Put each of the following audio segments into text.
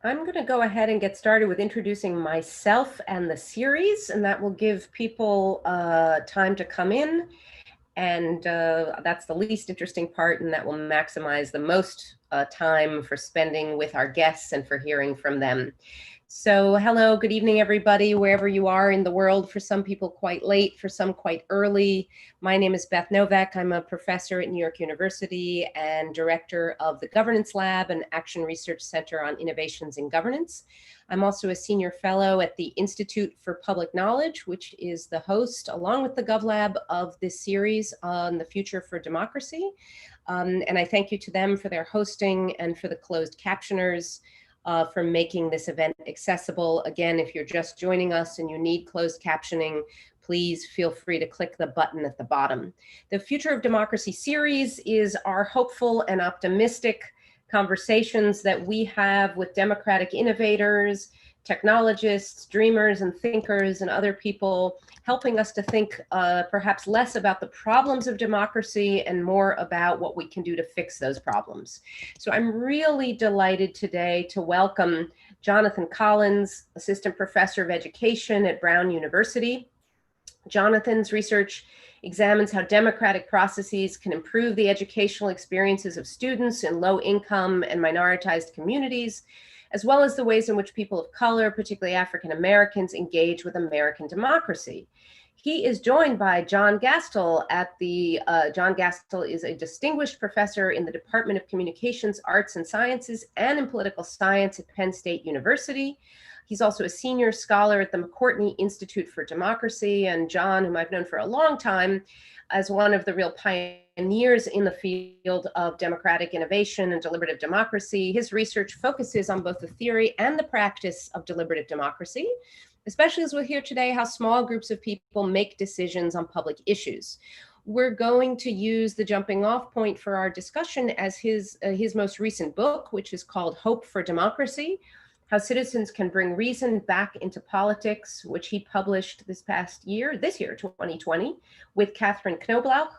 I'm going to go ahead and get started with introducing myself and the series, and that will give people time to come in. And that's the least interesting part, and that will maximize the most time for spending with our guests and for hearing from them. So hello, good evening, everybody, wherever you are in the world. For some people quite late, for some quite early. My name is Beth Novak. I'm a professor at New York University and director of the Governance Lab and Action Research Center on Innovations in Governance. I'm also a senior fellow at the Institute for Public Knowledge, which is the host, along with the GovLab, of this series on the future for democracy. And I thank you to them for their hosting and for the closed captioners for making this event accessible. Again, if you're just joining us and you need closed captioning, please feel free to click the button at the bottom. The Future of Democracy series is our hopeful and optimistic conversations that we have with democratic innovators, technologists, dreamers, and thinkers, and other people, helping us to think perhaps less about the problems of democracy and more about what we can do to fix those problems. So I'm really delighted today to welcome Jonathan Collins, Assistant Professor of Education at Brown University. Jonathan's research examines how democratic processes can improve the educational experiences of students in low-income and minoritized communities, as well as the ways in which people of color, particularly African Americans, engage with American democracy. He is joined by John Gastel at the, John Gastel is a distinguished professor in the Department of Communications, Arts and Sciences and in Political Science at Penn State University. He's also a senior scholar at the McCourtney Institute for Democracy. And John, whom I've known for a long time, as one of the real pioneers in the field of democratic innovation and deliberative democracy. His research focuses on both the theory and the practice of deliberative democracy, especially as we'll hear today how small groups of people make decisions on public issues. We're going to use the jumping off point for our discussion as his most recent book, which is called Hope for Democracy: How Citizens Can Bring Reason Back into Politics, which he published this year, 2020, with Catherine Knoblauch.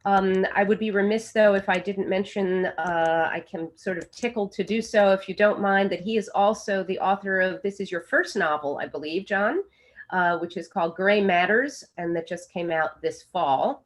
I would be remiss, though, if I didn't mention, I can sort of tickled to do so, if you don't mind, that he is also the author of, this is your first novel, I believe, John, which is called Gray Matters, and that just came out this fall.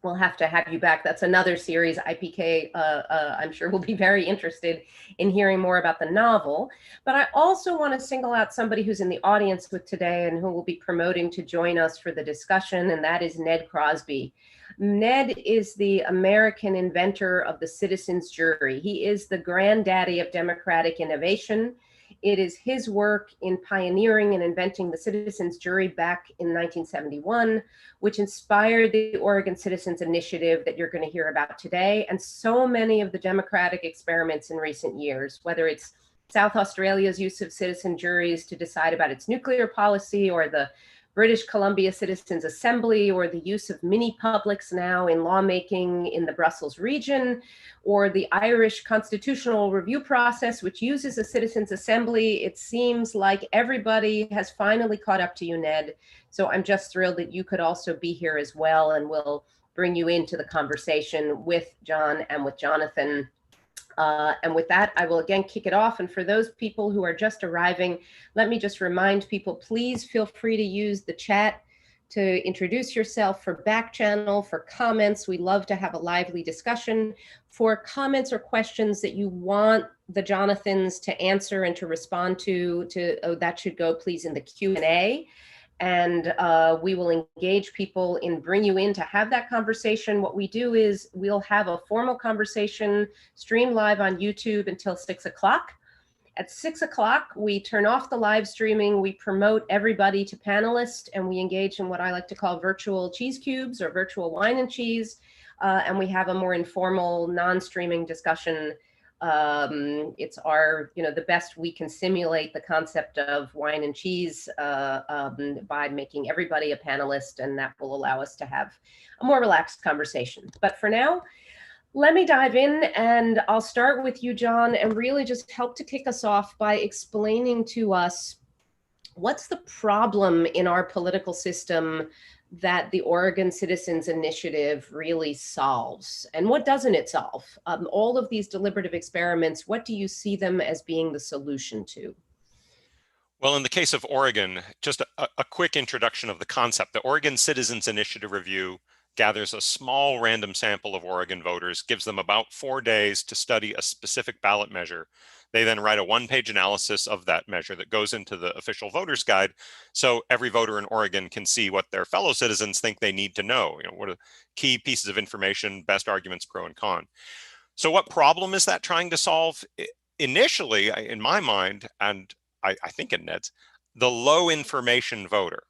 We'll have to have you back. That's another series. IPK, I'm sure, will be very interested in hearing more about the novel. But I also want to single out somebody who's in the audience with today and who will be promoting to join us for the discussion, and that is Ned Crosby. Ned is the American inventor of the citizens' jury. He is the granddaddy of democratic innovation. It is his work in pioneering and inventing the citizens' jury back in 1971, which inspired the Oregon Citizens Initiative that you're going to hear about today, and so many of the democratic experiments in recent years, whether it's South Australia's use of citizen juries to decide about its nuclear policy, or the British Columbia Citizens Assembly, or the use of mini publics now in lawmaking in the Brussels region, or the Irish constitutional review process, which uses a citizens assembly. It seems like everybody has finally caught up to you, Ned. So I'm just thrilled that you could also be here as well, and we'll bring you into the conversation with John and with Jonathan. And with that, I will again kick it off. And for those people who are just arriving, let me just remind people, please feel free to use the chat to introduce yourself, for back channel, for comments. We love to have a lively discussion. For comments or questions that you want the Jonathans to answer and to respond to that should go please in the Q&A. And we will engage people in bring you in to have that conversation. What we do is we'll have a formal conversation streamed live on YouTube until 6 o'clock. At 6 o'clock, we turn off the live streaming, we promote everybody to panelists, and we engage in what I like to call virtual cheese cubes or virtual wine and cheese. And we have a more informal, non-streaming discussion. It's our, the best we can simulate the concept of wine and cheese by making everybody a panelist, and that will allow us to have a more relaxed conversation. But for now, let me dive in, and I'll start with you, John, and really just help to kick us off by explaining to us what's the problem in our political system that the Oregon Citizens Initiative really solves? And what doesn't it solve? All of these deliberative experiments, what do you see them as being the solution to? Well, in the case of Oregon, just a quick introduction of the concept. The Oregon Citizens Initiative Review gathers a small random sample of Oregon voters, gives them about 4 days to study a specific ballot measure. They then write a one-page analysis of that measure that goes into the official voter's guide, so every voter in Oregon can see what their fellow citizens think they need to know. What are key pieces of information, best arguments, pro and con. So what problem is that trying to solve? Initially, in my mind, and I think in Ned's, the low information voter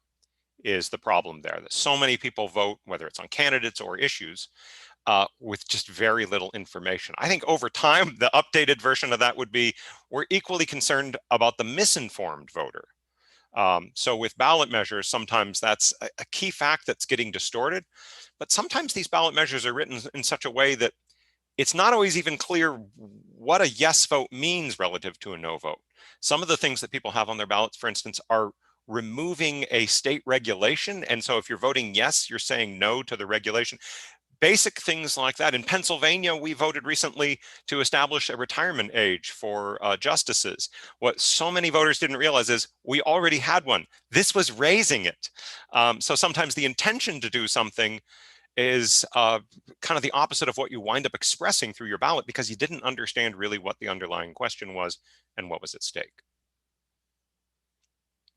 is the problem there. That so many people vote, whether it's on candidates or issues, with just very little information. I think over time, the updated version of that would be, we're equally concerned about the misinformed voter. So with ballot measures, sometimes that's a key fact that's getting distorted, but sometimes these ballot measures are written in such a way that it's not always even clear what a yes vote means relative to a no vote. Some of the things that people have on their ballots, for instance, are removing a state regulation. And so if you're voting yes, you're saying no to the regulation. Basic things like that. In Pennsylvania, we voted recently to establish a retirement age for justices. What so many voters didn't realize is we already had one. This was raising it. So sometimes the intention to do something is kind of the opposite of what you wind up expressing through your ballot, because you didn't understand really what the underlying question was and what was at stake.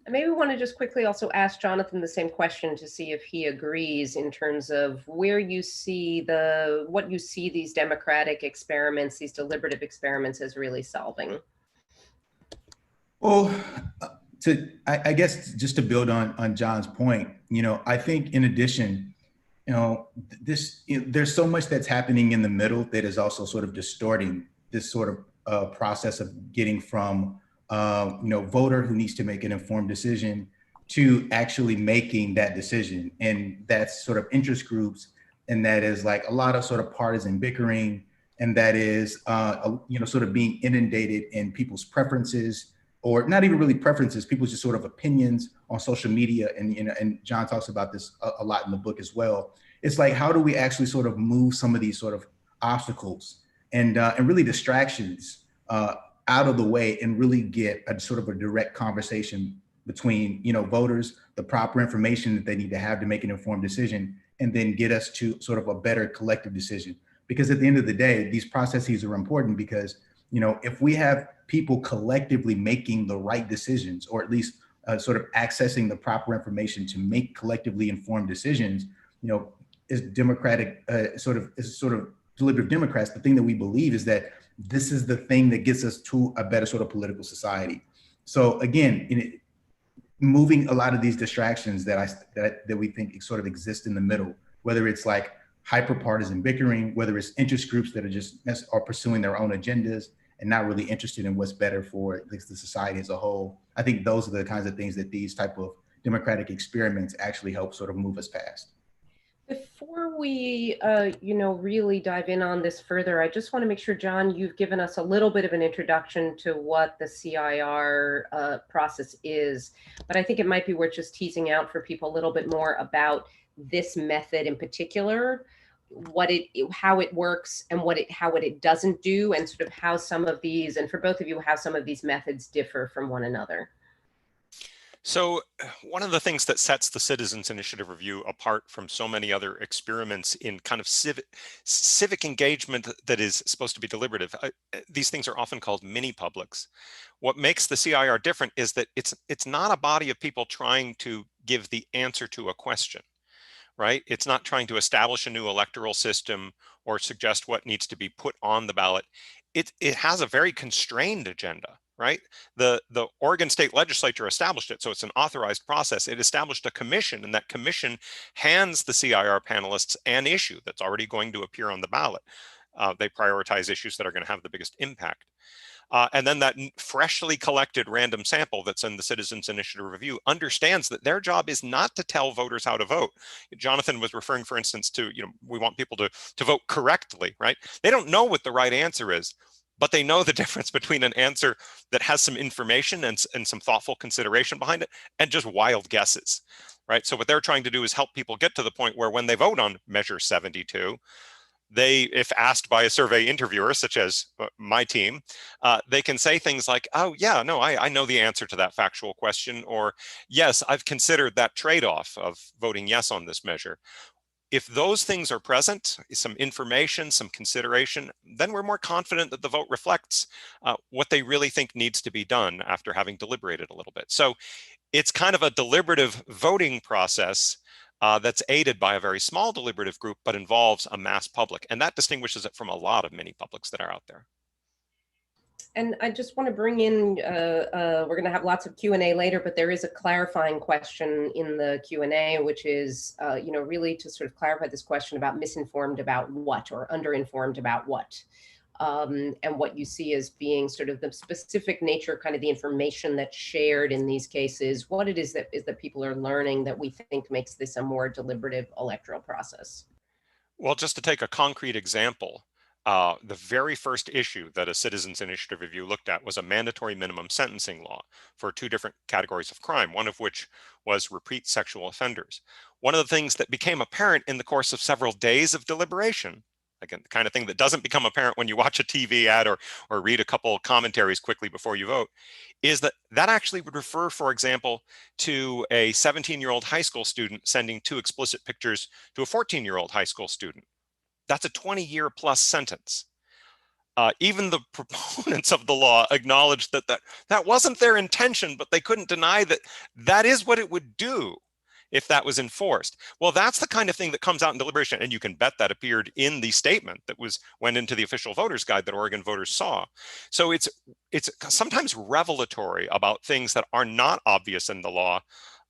And maybe we want to just quickly also ask Jonathan the same question to see if he agrees in terms of where you see what you see these democratic experiments, these deliberative experiments as really solving. Well, I guess just to build on John's point, I think in addition, there's so much that's happening in the middle that is also sort of distorting this sort of process of getting from voter who needs to make an informed decision to actually making that decision. And that's sort of interest groups, and that is like a lot of sort of partisan bickering, and that is sort of being inundated in people's preferences, or not even really preferences, people's just sort of opinions on social media. And John talks about this a lot in the book as well. It's like, how do we actually sort of move some of these sort of obstacles and really distractions out of the way, and really get a sort of a direct conversation between, voters, the proper information that they need to have to make an informed decision, and then get us to sort of a better collective decision. Because at the end of the day, these processes are important, because, if we have people collectively making the right decisions, or at least sort of accessing the proper information to make collectively informed decisions, as democratic sort of deliberative Democrats, the thing that we believe is that this is the thing that gets us to a better sort of political society. So again, moving a lot of these distractions that we think sort of exist in the middle, whether it's like hyper-partisan bickering, whether it's interest groups that are pursuing their own agendas and not really interested in what's better for the society as a whole. I think those are the kinds of things that these type of democratic experiments actually help sort of move us past. Before we, really dive in on this further, I just want to make sure, John, you've given us a little bit of an introduction to what the CIR process is, but I think it might be worth just teasing out for people a little bit more about this method in particular, how it works, and how it doesn't do, and sort of how some of these, and for both of you, how some of these methods differ from one another. So one of the things that sets the Citizens Initiative Review apart from so many other experiments in kind of civic engagement that is supposed to be deliberative, these things are often called mini publics. What makes the CIR different is that it's not a body of people trying to give the answer to a question, right? It's not trying to establish a new electoral system or suggest what needs to be put on the ballot. It has a very constrained agenda, right? The Oregon State Legislature established it, so it's an authorized process. It established a commission, and that commission hands the CIR panelists an issue that's already going to appear on the ballot. They prioritize issues that are going to have the biggest impact. And then that freshly collected random sample that's in the Citizens Initiative Review understands that their job is not to tell voters how to vote. Jonathan was referring, for instance, to, we want people to vote correctly, right? They don't know what the right answer is, but they know the difference between an answer that has some information and some thoughtful consideration behind it, and just wild guesses. right? So what they're trying to do is help people get to the point where when they vote on Measure 72, they, if asked by a survey interviewer, such as my team, they can say things like, oh yeah, no, I know the answer to that factual question, or yes, I've considered that trade-off of voting yes on this measure. If those things are present, some information, some consideration, then we're more confident that the vote reflects what they really think needs to be done after having deliberated a little bit. So it's kind of a deliberative voting process that's aided by a very small deliberative group, but involves a mass public. And that distinguishes it from a lot of mini publics that are out there. And I just want to bring in, we're going to have lots of Q&A later, but there is a clarifying question in the Q&A, which is, really to sort of clarify this question about misinformed about what, or underinformed about what. And what you see as being sort of the specific nature, kind of the information that's shared in these cases, what it is that people are learning that we think makes this a more deliberative electoral process. Well, just to take a concrete example, the very first issue that a Citizens Initiative review looked at was a mandatory minimum sentencing law for two different categories of crime, one of which was repeat sexual offenders. One of the things that became apparent in the course of several days of deliberation, again, the kind of thing that doesn't become apparent when you watch a TV ad or read a couple commentaries quickly before you vote, is that that actually would refer, for example, to a 17-year-old high school student sending two explicit pictures to a 14-year-old high school student. That's a 20-year plus sentence. Even the proponents of the law acknowledged that wasn't their intention, but they couldn't deny that that is what it would do if that was enforced. Well, that's the kind of thing that comes out in deliberation, and you can bet that appeared in the statement that went into the official voters guide that Oregon voters saw. So it's sometimes revelatory about things that are not obvious in the law,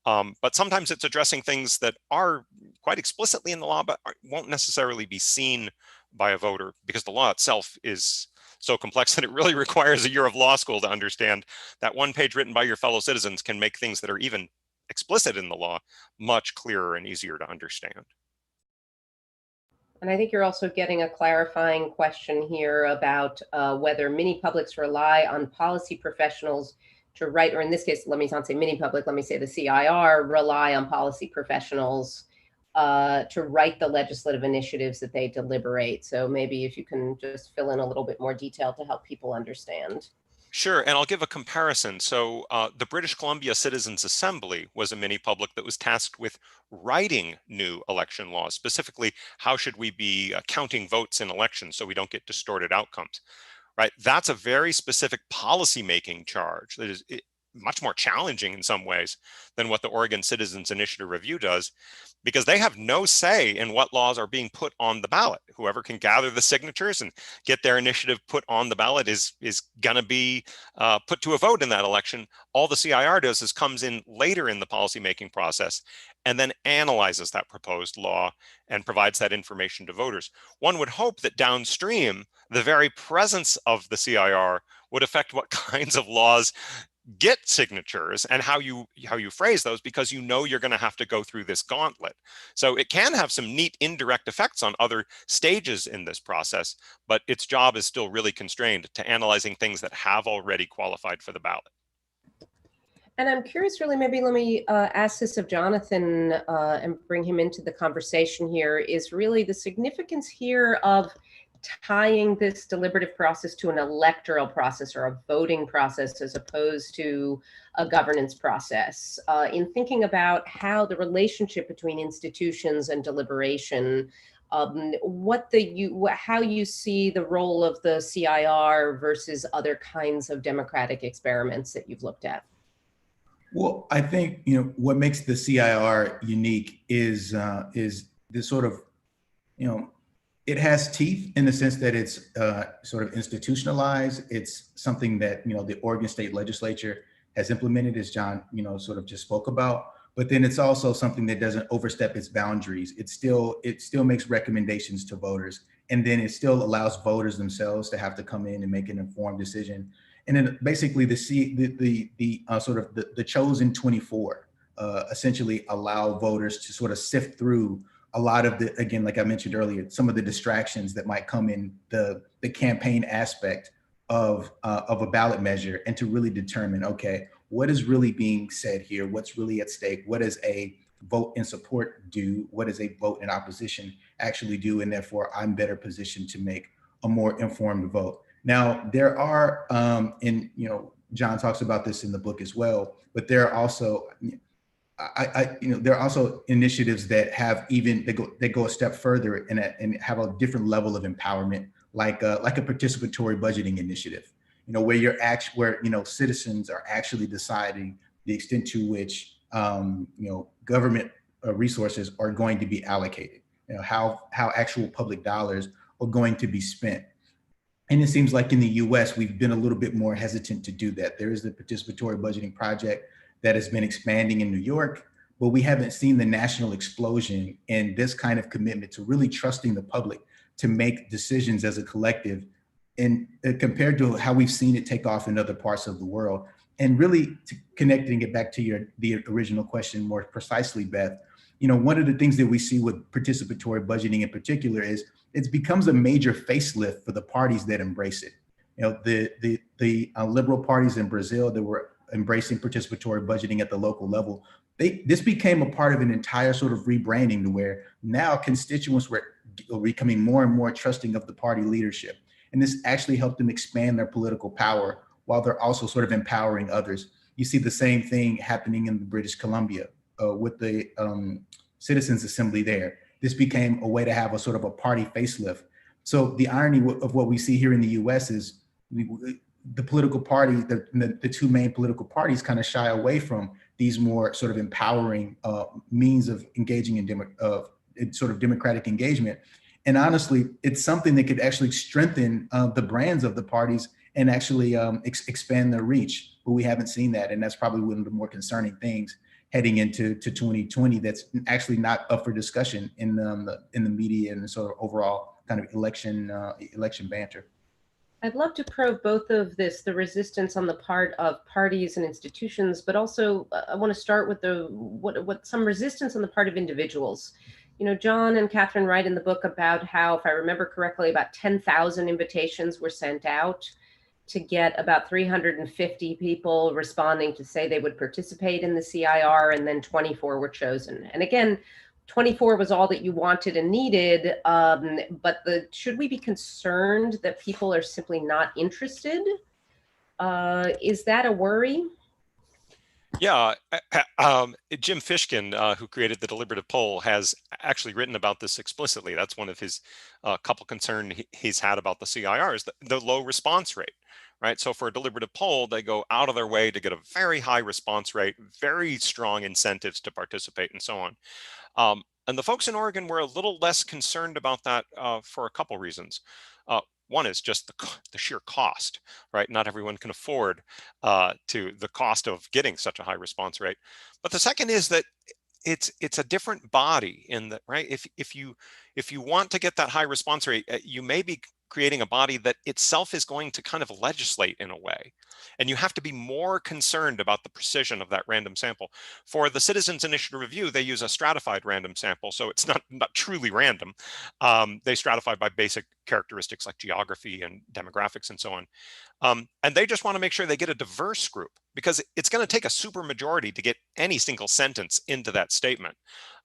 but sometimes it's addressing things that are quite explicitly in the law, but won't necessarily be seen by a voter, because the law itself is so complex that it really requires a year of law school to understand that one page written by your fellow citizens can make things that are even explicit in the law much clearer and easier to understand. And I think you're also getting a clarifying question here about whether mini publics rely on policy professionals to write, or in this case, let me not say mini public, let me say the CIR rely on policy professionals to write the legislative initiatives that they deliberate. So maybe if you can just fill in a little bit more detail to help people understand. Sure, and I'll give a comparison. So the British Columbia Citizens Assembly was a mini public that was tasked with writing new election laws. Specifically, how should we be counting votes in elections so we don't get distorted outcomes, right? That's a very specific policy-making charge that is much more challenging in some ways than what the Oregon Citizens Initiative Review does, because they have no say in what laws are being put on the ballot. Whoever can gather the signatures and get their initiative put on the ballot is going to be put to a vote in that election. All the CIR does is comes in later in the policymaking process and then analyzes that proposed law and provides that information to voters. One would hope that downstream, the very presence of the CIR would affect what kinds of laws get signatures and how you phrase those, because you're going to have to go through this gauntlet. So it can have some neat indirect effects on other stages in this process, but its job is still really constrained to analyzing things that have already qualified for the ballot. And I'm curious, really, maybe let me ask this of Jonathan and bring him into the conversation here, is really the significance here of tying this deliberative process to an electoral process or a voting process as opposed to a governance process, in thinking about how the relationship between institutions and deliberation, how you see the role of the CIR versus other kinds of democratic experiments that you've looked at. Well, I think, what makes the CIR unique is this sort of, it has teeth in the sense that it's sort of institutionalized. It's something that, the Oregon State Legislature has implemented, as John, sort of just spoke about. But then it's also something that doesn't overstep its boundaries. It still makes recommendations to voters, and then it still allows voters themselves to have to come in and make an informed decision. And then basically the chosen 24 essentially allow voters to sort of sift through a lot of the, again, like I mentioned earlier, some of the distractions that might come in the campaign aspect of a ballot measure, and to really determine, okay, what is really being said here? What's really at stake? What is a vote in support do? What does a vote in opposition actually do? And therefore, I'm better positioned to make a more informed vote. Now, there are, and John talks about this in the book as well, but there are also, there are also initiatives that have they go a step further and have a different level of empowerment, like a participatory budgeting initiative, where citizens are actually deciding the extent to which government resources are going to be allocated, how actual public dollars are going to be spent. And it seems like in the US, we've been a little bit more hesitant to do that. There is the participatory budgeting project that has been expanding in New York, but we haven't seen the national explosion in this kind of commitment to really trusting the public to make decisions as a collective, and compared to how we've seen it take off in other parts of the world. And really connecting it back to the original question more precisely, Beth, one of the things that we see with participatory budgeting in particular is it becomes a major facelift for the parties that embrace it. The liberal parties in Brazil that were embracing participatory budgeting at the local level, this became a part of an entire sort of rebranding to where now constituents were becoming more and more trusting of the party leadership. And this actually helped them expand their political power while they're also sort of empowering others. You see the same thing happening in British Columbia with the Citizens Assembly there. This became a way to have a sort of a party facelift. So the irony of what we see here in the US is the political party, the two main political parties kind of shy away from these more sort of empowering means of engaging in sort of democratic engagement. And honestly, it's something that could actually strengthen the brands of the parties and actually expand their reach. But we haven't seen that. And that's probably one of the more concerning things heading into 2020 that's actually not up for discussion in the media and the sort of overall kind of election banter. I'd love to probe both of this, the resistance on the part of parties and institutions, but also I want to start with what some resistance on the part of individuals. John and Catherine write in the book about how, if I remember correctly, about 10,000 invitations were sent out to get about 350 people responding to say they would participate in the CIR, and then 24 were chosen. And again, 24 was all that you wanted and needed, but should we be concerned that people are simply not interested? Is that a worry? Yeah, Jim Fishkin, who created the deliberative poll, has actually written about this explicitly. That's one of his couple concerns he's had about the CIR is the low response rate, right? So for a deliberative poll, they go out of their way to get a very high response rate, very strong incentives to participate, and so on. And the folks in Oregon were a little less concerned about that for a couple reasons. One is just the sheer cost, right? Not everyone can afford to the cost of getting such a high response rate. But the second is that it's a different body in that, right? If you want to get that high response rate, you may be creating a body that itself is going to kind of legislate in a way. And you have to be more concerned about the precision of that random sample. For the Citizens Initiative Review, they use a stratified random sample, so it's not truly random. They stratify by basic characteristics like geography and demographics and so on. And they just want to make sure they get a diverse group, because it's going to take a supermajority to get any single sentence into that statement.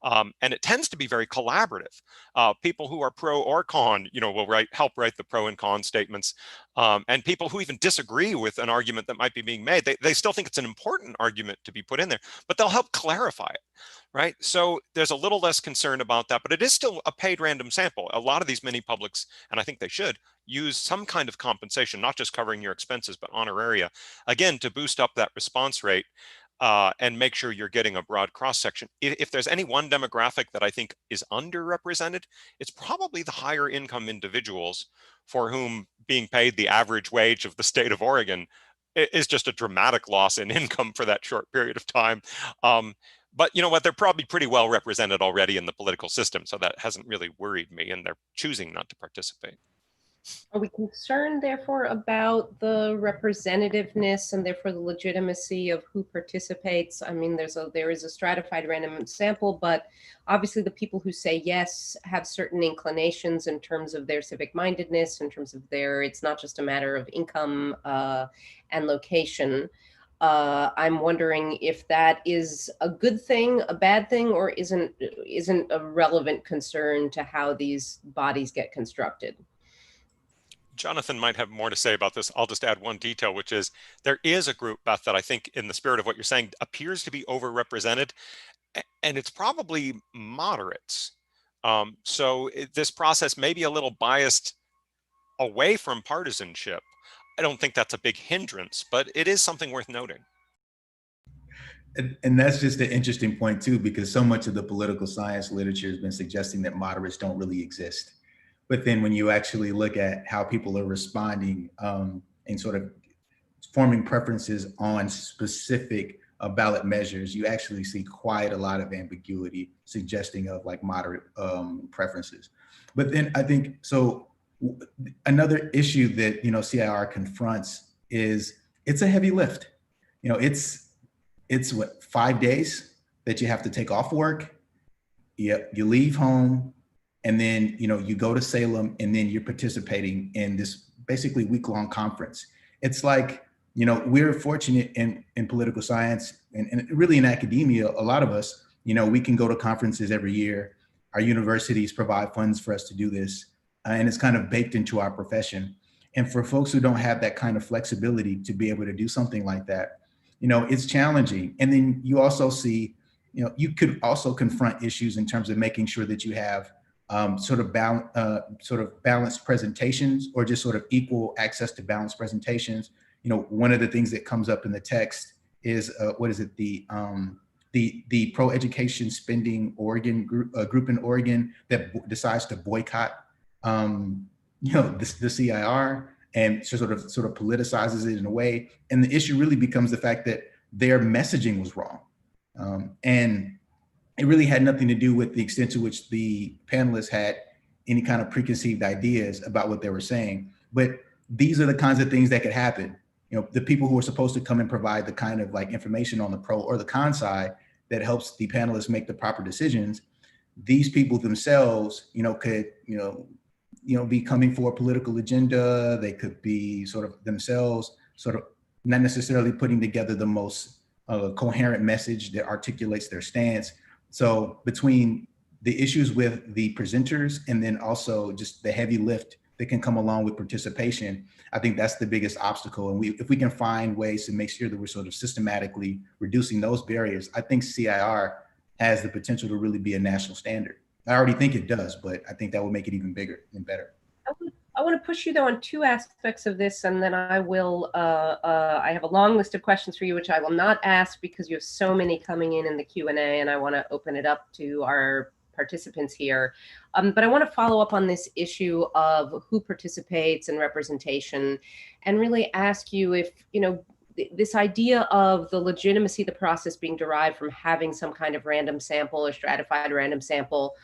And it tends to be very collaborative. People who are pro or con, will help write the pro and con statements. And people who even disagree with an argument that might be being made, they still think it's an important argument to be put in there, but they'll help clarify it, right? So there's a little less concern about that, but it is still a paid random sample. A lot of these mini publics, and I think they should, use some kind of compensation, not just covering your expenses, but honoraria, again, to boost up that response rate. And make sure you're getting a broad cross-section. If there's any one demographic that I think is underrepresented, it's probably the higher income individuals for whom being paid the average wage of the state of Oregon is just a dramatic loss in income for that short period of time. But you know what, they're probably pretty well represented already in the political system, so that hasn't really worried me, and they're choosing not to participate. Are we concerned, therefore, about the representativeness and therefore the legitimacy of who participates? I mean, there is a stratified random sample, but obviously the people who say yes have certain inclinations in terms of their civic mindedness, in terms of it's not just a matter of income and location. I'm wondering if that is a good thing, a bad thing, or isn't a relevant concern to how these bodies get constructed. Jonathan might have more to say about this. I'll just add one detail, which is there is a group, Beth, that I think in the spirit of what you're saying appears to be overrepresented, and it's probably moderates. So this process may be a little biased away from partisanship. I don't think that's a big hindrance, but it is something worth noting. And that's just an interesting point too, because so much of the political science literature has been suggesting that moderates don't really exist. But then when you actually look at how people are responding and sort of forming preferences on specific ballot measures, you actually see quite a lot of ambiguity suggesting of like moderate preferences. But then I think, so another issue that, CIR confronts is it's a heavy lift. It's what, 5 days that you have to take off work. You leave home, and then, you go to Salem, and then you're participating in this basically week-long conference. It's like, we're fortunate in political science and really in academia, a lot of us, we can go to conferences every year. Our universities provide funds for us to do this, and it's kind of baked into our profession. And for folks who don't have that kind of flexibility to be able to do something like that, it's challenging. And then you also see, you could also confront issues in terms of making sure that you have sort of balanced presentations, or just sort of equal access to balanced presentations. One of the things that comes up in the text is the pro-education spending Oregon group in Oregon that decides to boycott the CIR, and sort of politicizes it in a way. And the issue really becomes the fact that their messaging was wrong. And it really had nothing to do with the extent to which the panelists had any kind of preconceived ideas about what they were saying. But these are the kinds of things that could happen. The people who are supposed to come and provide the kind of like information on the pro or the con side that helps the panelists make the proper decisions, these people themselves, could, be coming for a political agenda. They could be sort of themselves, sort of not necessarily putting together the most coherent message that articulates their stance. So between the issues with the presenters and then also just the heavy lift that can come along with participation, I think that's the biggest obstacle. And if we can find ways to make sure that we're sort of systematically reducing those barriers, I think CIR has the potential to really be a national standard. I already think it does, but I think that will make it even bigger and better. I want to push you though on two aspects of this, and then I will, I have a long list of questions for you, which I will not ask because you have so many coming in the Q&A, and I want to open it up to our participants here. But I want to follow up on this issue of who participates and representation, and really ask you if, this idea of the legitimacy of the process being derived from having some kind of random sample or stratified random sample,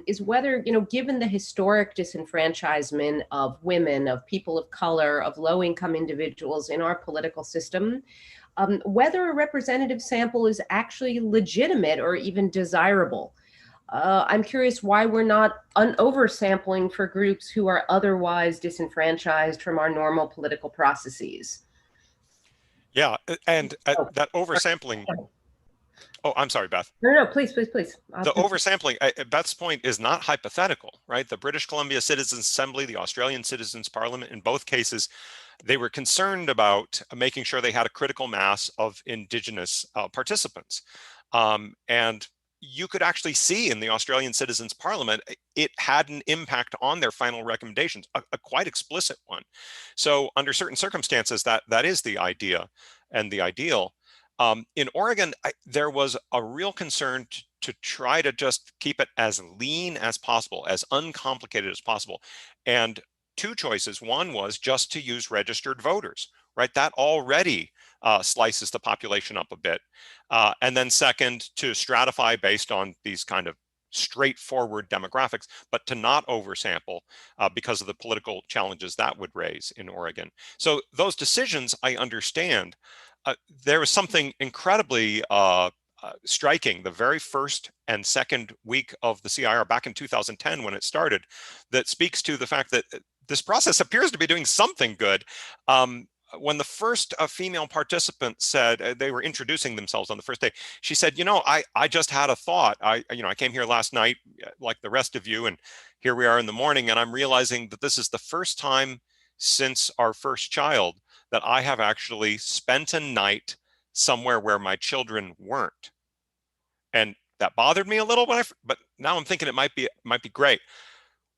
is whether, given the historic disenfranchisement of women, of people of color, of low-income individuals in our political system, whether a representative sample is actually legitimate or even desirable. I'm curious why we're not oversampling for groups who are otherwise disenfranchised from our normal political processes. Yeah, and that oversampling. Oh, I'm sorry, Beth. No, please. The oversampling, Beth's point is not hypothetical, right? The British Columbia Citizens Assembly, the Australian Citizens Parliament, in both cases, they were concerned about making sure they had a critical mass of Indigenous participants. And you could actually see in the Australian Citizens Parliament, it had an impact on their final recommendations, a quite explicit one. So under certain circumstances, that is the idea and the ideal. In Oregon, there was a real concern to try to just keep it as lean as possible, as uncomplicated as possible. And two choices. One was just to use registered voters, right? That already slices the population up a bit. And then second, to stratify based on these kind of straightforward demographics, but to not oversample because of the political challenges that would raise in Oregon. So those decisions, I understand. There was something incredibly striking the very first and second week of the CIR back in 2010 when it started, that speaks to the fact that this process appears to be doing something good. when the first female participant said, they were introducing themselves on the first day, she said, you know, I just had a thought. I came here last night like the rest of you, and here we are in the morning, and I'm realizing that this is the first time since our first child that I have actually spent a night somewhere where my children weren't. And that bothered me a little, but now I'm thinking it might be great.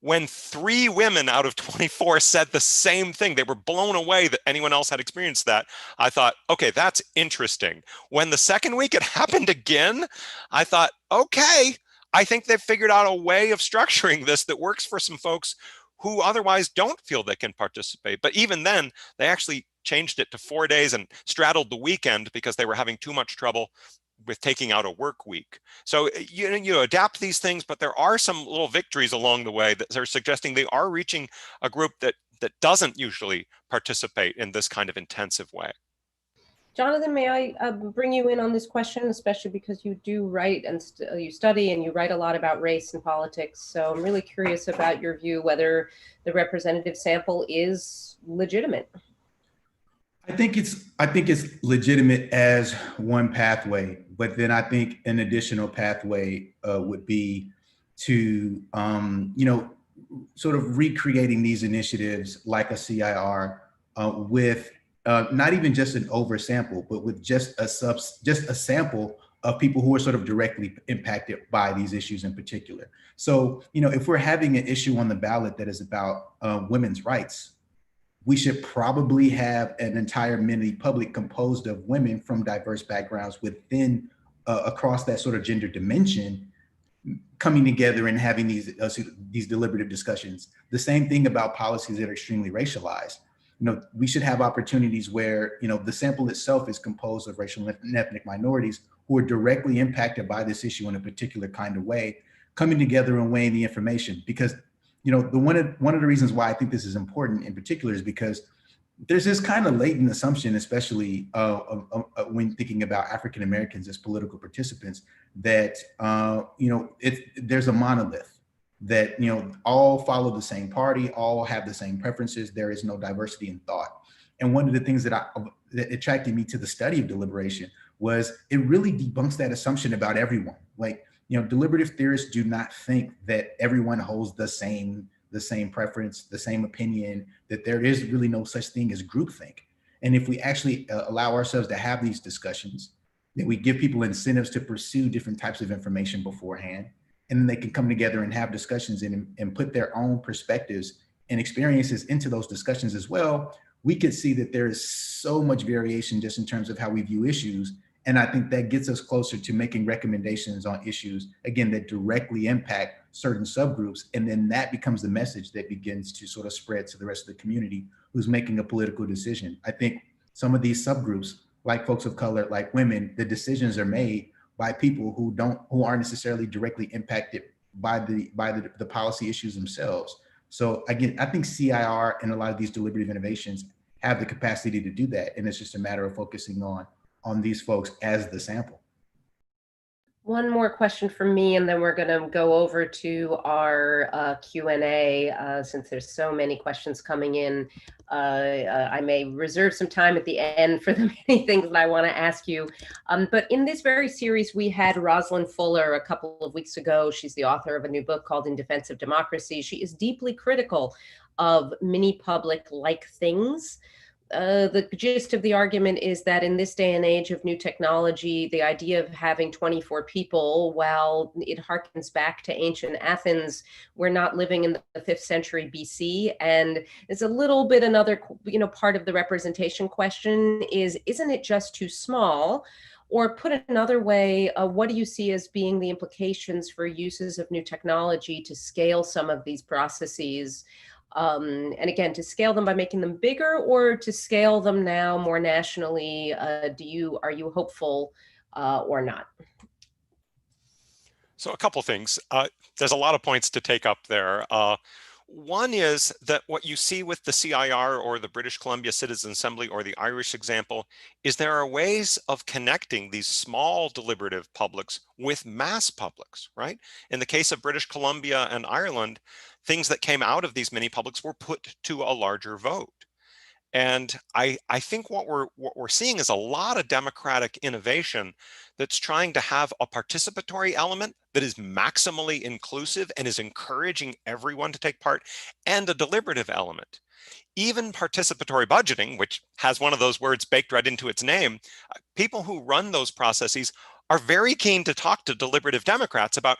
When 3 women out of 24 said the same thing, they were blown away that anyone else had experienced that. I thought, okay, that's interesting. When the second week it happened again, I thought, okay, I think they've figured out a way of structuring this that works for some folks who otherwise don't feel they can participate. But even then, they actually changed it to 4 days and straddled the weekend because they were having too much trouble with taking out a work week. So you adapt these things, but there are some little victories along the way that are suggesting they are reaching a group that doesn't usually participate in this kind of intensive way. Jonathan, may I bring you in on this question, especially because you do write and you study and you write a lot about race and politics. So I'm really curious about your view, whether the representative sample is legitimate. I think it's legitimate as one pathway, but then I think an additional pathway would be to, sort of recreating these initiatives like a CIR with not even just an oversample, but with just a sample of people who are sort of directly impacted by these issues in particular. So, if we're having an issue on the ballot that is about women's rights, we should probably have an entire mini public composed of women from diverse backgrounds within across that sort of gender dimension, coming together and having these deliberative discussions. The same thing about policies that are extremely racialized. We should have opportunities where the sample itself is composed of racial and ethnic minorities who are directly impacted by this issue in a particular kind of way, coming together and weighing the information. Because one of the reasons why I think this is important in particular is because there's this kind of latent assumption, especially when thinking about African Americans as political participants, that there's a monolith, that all follow the same party, all have the same preferences. There is no diversity in thought. And one of the things that attracted me to the study of deliberation was it really debunks that assumption about everyone. Like, deliberative theorists do not think that everyone holds the same preference, the same opinion, that there is really no such thing as groupthink. And if we actually allow ourselves to have these discussions, that we give people incentives to pursue different types of information beforehand, and then they can come together and have discussions and put their own perspectives and experiences into those discussions as well, we could see that there is so much variation just in terms of how we view issues. And I think that gets us closer to making recommendations on issues, again, that directly impact certain subgroups. And then that becomes the message that begins to sort of spread to the rest of the community who's making a political decision. I think some of these subgroups, like folks of color, like women, the decisions are made by people who aren't necessarily directly impacted by the policy issues themselves. So again, I think CIR and a lot of these deliberative innovations have the capacity to do that. And it's just a matter of focusing on these folks as the sample. One more question from me, and then we're going to go over to our Q&A. Since there's so many questions coming in, I may reserve some time at the end for the many things that I want to ask you. But in this very series, we had Rosalind Fuller a couple of weeks ago. She's the author of a new book called In Defense of Democracy. She is deeply critical of mini-public-like things. The gist of the argument is that in this day and age of new technology, the idea of having 24 people, while it harkens back to ancient Athens, we're not living in the 5th century BC. And it's a little bit another, part of the representation question is, isn't it just too small? Or put another way, what do you see as being the implications for uses of new technology to scale some of these processes? And again, to scale them by making them bigger, or to scale them now more nationally, are you hopeful or not? So a couple things. There's a lot of points to take up there. One is that what you see with the CIR or the British Columbia Citizen Assembly or the Irish example is there are ways of connecting these small deliberative publics with mass publics, right? In the case of British Columbia and Ireland, things that came out of these mini publics were put to a larger vote. And I think what we're seeing is a lot of democratic innovation that's trying to have a participatory element that is maximally inclusive and is encouraging everyone to take part, and a deliberative element. Even participatory budgeting, which has one of those words baked right into its name, people who run those processes are very keen to talk to deliberative Democrats about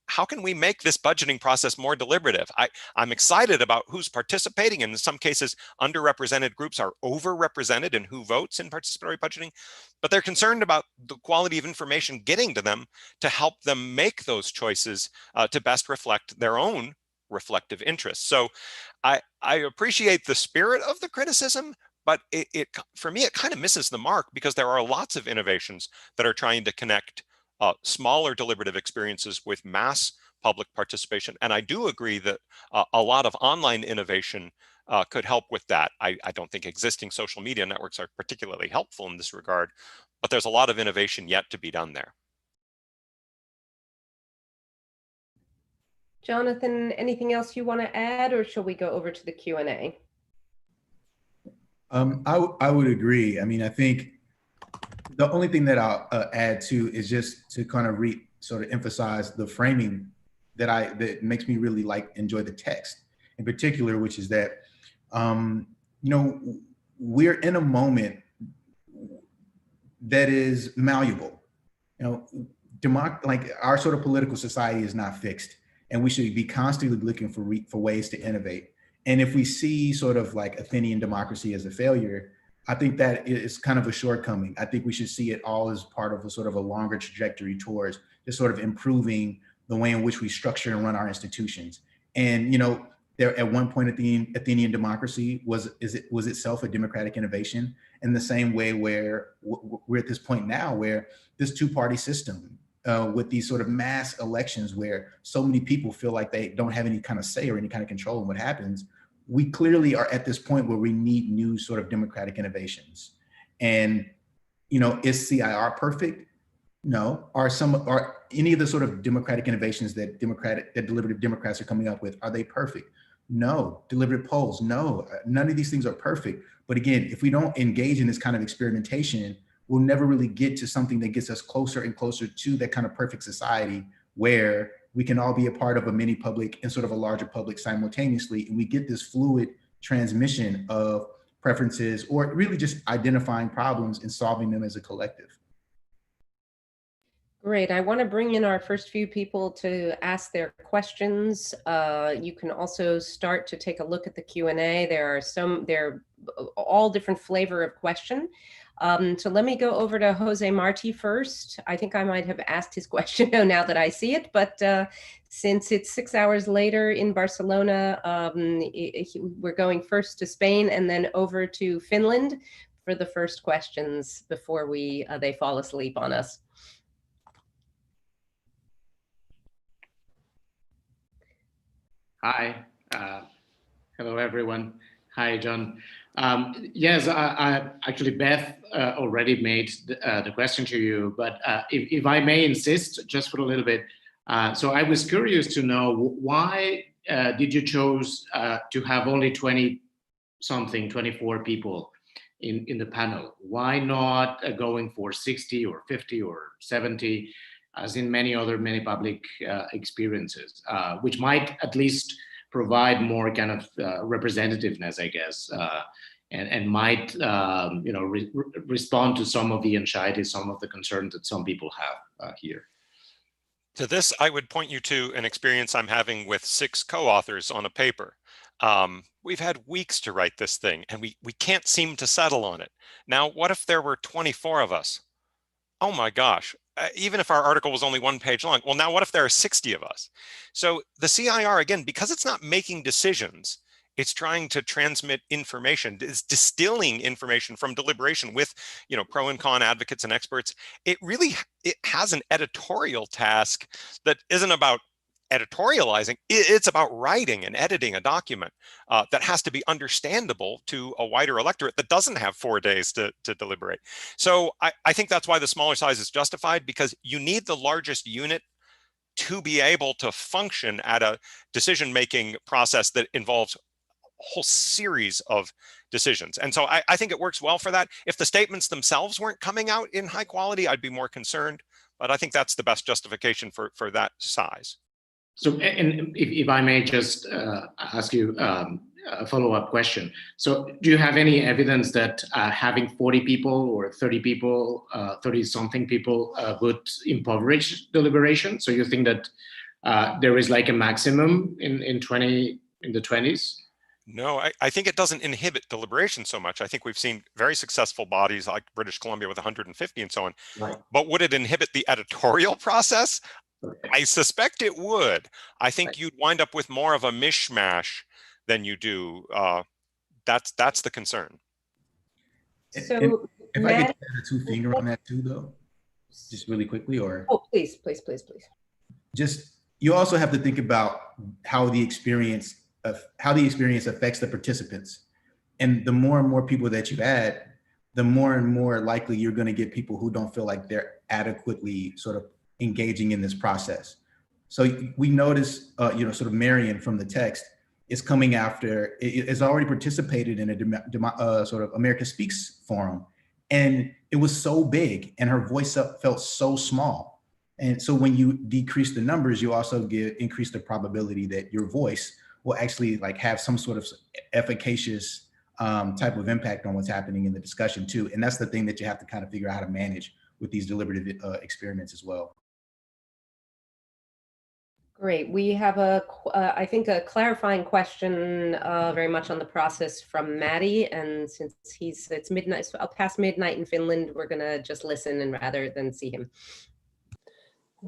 how can we make this budgeting process more deliberative. I'm excited about who's participating, and in some cases, underrepresented groups are overrepresented in who votes in participatory budgeting, but they're concerned about the quality of information getting to them to help them make those choices to best reflect their own reflective interests. So I appreciate the spirit of the criticism, but for me, it kind of misses the mark, because there are lots of innovations that are trying to connect smaller deliberative experiences with mass public participation. And I do agree that a lot of online innovation could help with that. I don't think existing social media networks are particularly helpful in this regard, but there's a lot of innovation yet to be done there. Jonathan, anything else you want to add, or shall we go over to the Q&A? I would agree. I mean, I think the only thing that I'll add to is just to kind of sort of emphasize the framing that makes me really enjoy the text in particular, which is that, we're in a moment that is malleable. Our sort of political society is not fixed, and we should be constantly looking for ways to innovate. And if we see sort of like Athenian democracy as a failure, I think that is kind of a shortcoming. I think we should see it all as part of a sort of a longer trajectory towards just sort of improving the way in which we structure and run our institutions. And, there at one point, Athenian democracy was itself a democratic innovation, in the same way where we're at this point now, where this two-party system with these sort of mass elections where so many people feel like they don't have any kind of say or any kind of control in what happens, we clearly are at this point where we need new sort of democratic innovations. And, is CIR perfect? No. Are any of the sort of democratic innovations that deliberative Democrats are coming up with, are they perfect? No. Deliberative polls? No. None of these things are perfect. But again, if we don't engage in this kind of experimentation, we'll never really get to something that gets us closer and closer to that kind of perfect society where we can all be a part of a mini public and sort of a larger public simultaneously. And we get this fluid transmission of preferences, or really just identifying problems and solving them as a collective. Great. I want to bring in our first few people to ask their questions. You can also start to take a look at the Q&A. They're all different flavor of question. So let me go over to Jose Marti first. I think I might have asked his question now that I see it, but since it's 6 hours later in Barcelona, we're going first to Spain and then over to Finland for the first questions before they fall asleep on us. Hi, hello everyone. Hi, John. Yes, actually Beth already made the question to you, but if I may insist just for a little bit. So I was curious to know, why did you choose to have only 24 people in the panel? Why not going for 60 or 50 or 70? As in many public experiences, which might at least provide more kind of representativeness, I guess, and might respond to some of the anxieties, some of the concerns that some people have here. To this, I would point you to an experience I'm having with 6 co-authors on a paper. We've had weeks to write this thing, and we can't seem to settle on it. Now, what if there were 24 of us? Oh my gosh. Even if our article was only 1 page long, well, now what if there are 60 of us? So the CIR, again, because it's not making decisions, it's trying to transmit information, it's distilling information from deliberation with, pro and con advocates and experts. It has an editorial task that isn't about editorializing, it's about writing and editing a document that has to be understandable to a wider electorate that doesn't have 4 days to deliberate. So I think that's why the smaller size is justified, because you need the largest unit to be able to function at a decision-making process that involves whole series of decisions. And so I think it works well for that. If the statements themselves weren't coming out in high quality, I'd be more concerned. But I think that's the best justification for that size. So, and if I may just ask you a follow-up question. So do you have any evidence that having 40 people or 30 people, 30-something people would impoverish deliberation? So you think that there is like a maximum in the 20s? No, I think it doesn't inhibit deliberation so much. I think we've seen very successful bodies like British Columbia with 150 and so on. Right. But would it inhibit the editorial process? Okay. I suspect it would. I think you'd wind up with more of a mishmash than you do. That's the concern. So, if I could Matt, add a two-finger on that too, though, just really quickly, or oh, please. just you also have to think about how the experience affects the participants. And the more and more people that you add, the more and more likely you're going to get people who don't feel like they're adequately sort of engaging in this process. So we notice, sort of Marion from the text is coming after, is already participated in a sort of America Speaks forum. And it was so big and her voice felt so small. And so when you decrease the numbers, you also increase the probability that your voice will actually like have some sort of efficacious type of impact on what's happening in the discussion too. And that's the thing that you have to kind of figure out how to manage with these deliberative experiments as well. Great. We have I think a clarifying question very much on the process from Maddie. And since it's midnight, so past midnight in Finland, we're going to just listen and rather than see him.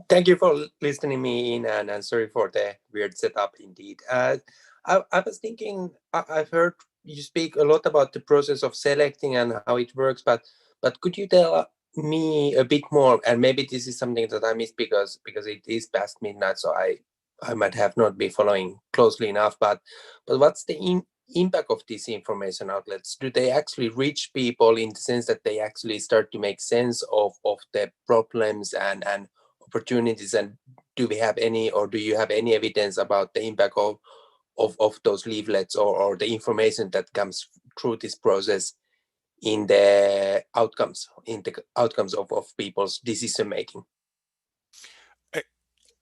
Thank you for listening me in, and sorry for the weird setup indeed. I was thinking, I've heard you speak a lot about the process of selecting and how it works, but could you tell me a bit more? And maybe this is something that I missed because it is past midnight, so I might have not been following closely enough. But what's the impact of these information outlets? Do they actually reach people in the sense that they actually start to make sense of the problems and opportunities? And do you have any evidence about the impact of those leaflets or the information that comes through this process in the outcomes of people's decision making?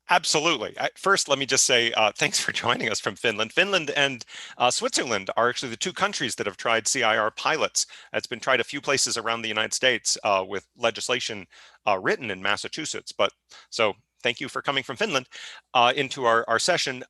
Absolutely. First, let me just say thanks for joining us from Finland. Finland and Switzerland are actually the two countries that have tried CIR pilots. It's been tried a few places around the United States with legislation written in Massachusetts. But so thank you for coming from Finland into our session.